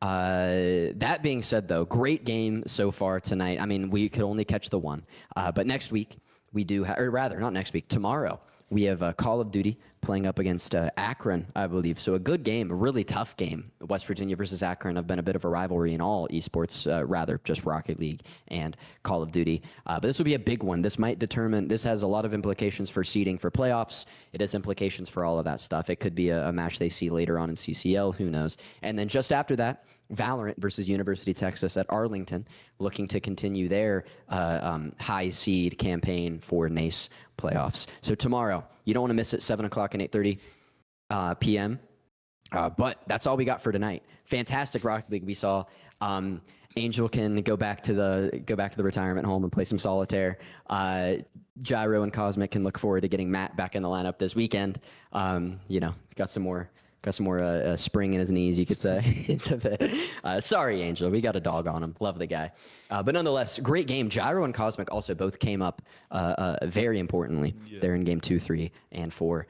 That being said, though, great game so far tonight. I mean, we could only catch the one. But next week, we do, or rather, not next week, tomorrow, we have Call of Duty playing up against Akron, I believe. So a good game, a really tough game. West Virginia versus Akron have been a bit of a rivalry in all esports, rather just Rocket League and Call of Duty. But this will be a big one. This has a lot of implications for seeding for playoffs. It has implications for all of that stuff. It could be a match they see later on in CCL, who knows. And then just after that, Valorant versus University of Texas at Arlington, looking to continue their high seed campaign for NACE playoffs. So tomorrow, you don't want to miss it, 7 o'clock and 8:30 p.m. But that's all we got for tonight. Fantastic Rocket League we saw. Angel can go back to the retirement home and play some solitaire. Gyro and Cosmic can look forward to getting Matt back in the lineup this weekend. You know, got some more spring in his knees, you could say. Sorry, Angel. We got a dog on him. Love the guy. But nonetheless, great game. Gyro and Cosmic also both came up very importantly there in Game 2, 3, and 4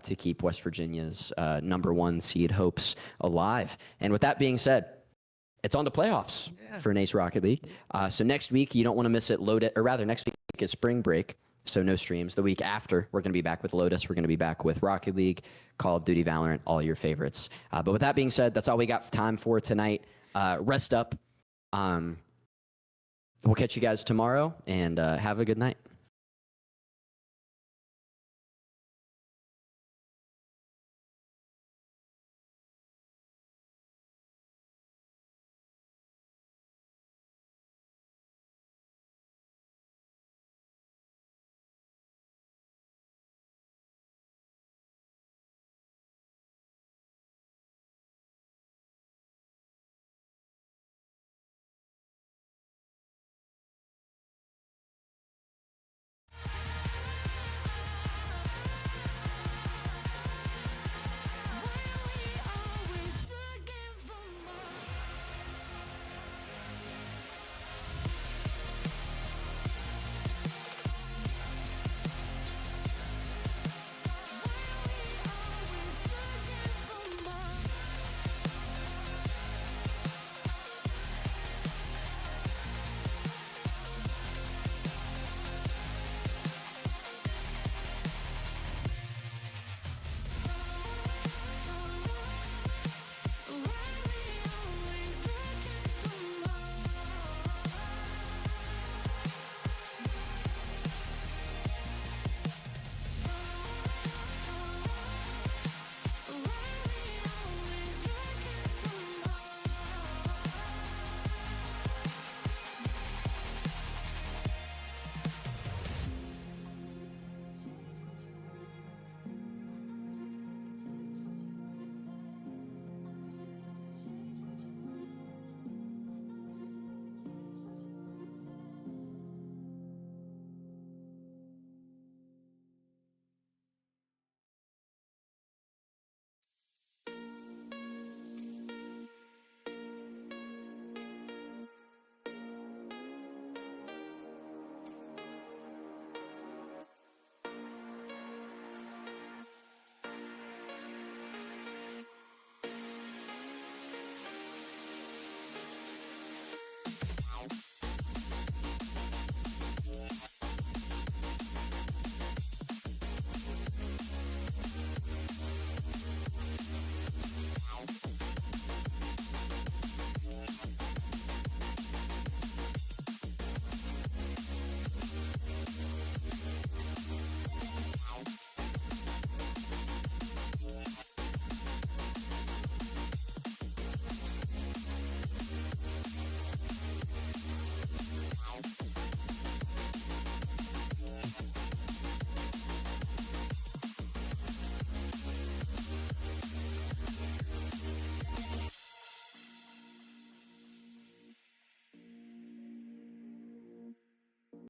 to keep West Virginia's #1 seed hopes alive. And with that being said, it's on to playoffs for NACE Rocket League. So next week, you don't want to miss it. Next week is spring break. So no streams. The week after, we're going to be back with Lotus. We're going to be back with Rocket League, Call of Duty, Valorant, all your favorites. But with that being said, that's all we got time for tonight. Rest up. We'll catch you guys tomorrow, and have a good night.